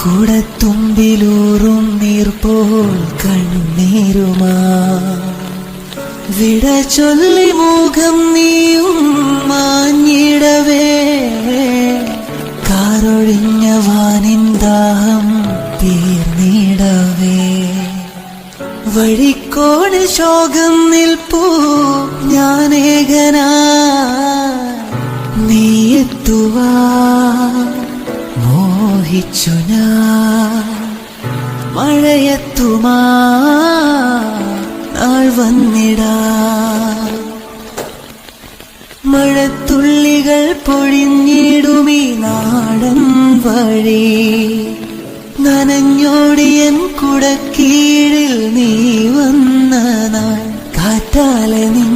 കുടത്തുമ്പിലൂറും നീർപോൽ കണ്ണീരുമാ വിട ചൊല്ലി മുഖം നീയും മാഞ്ഞിടവേ കാറൊഴിഞ്ഞ വാനിൻ ദാഹം തീർന്നിടവേ വഴിക്കോട് ശോകം നിൽപ്പൂ ഞാനേകനാ നീ എത്തുവാ മോഹിച്ചു ഞാൻ മഴയെത്തുമാ നാൾ വന്നിടാ മഴത്തുള്ളികൾ പൊഴിഞ്ഞിടുമീ നാടൻ വഴി നനഞ്ഞോടിയൻ കുടക്കീഴിൽ നീ വന്ന നാൾ കാറ്റാലെ നീ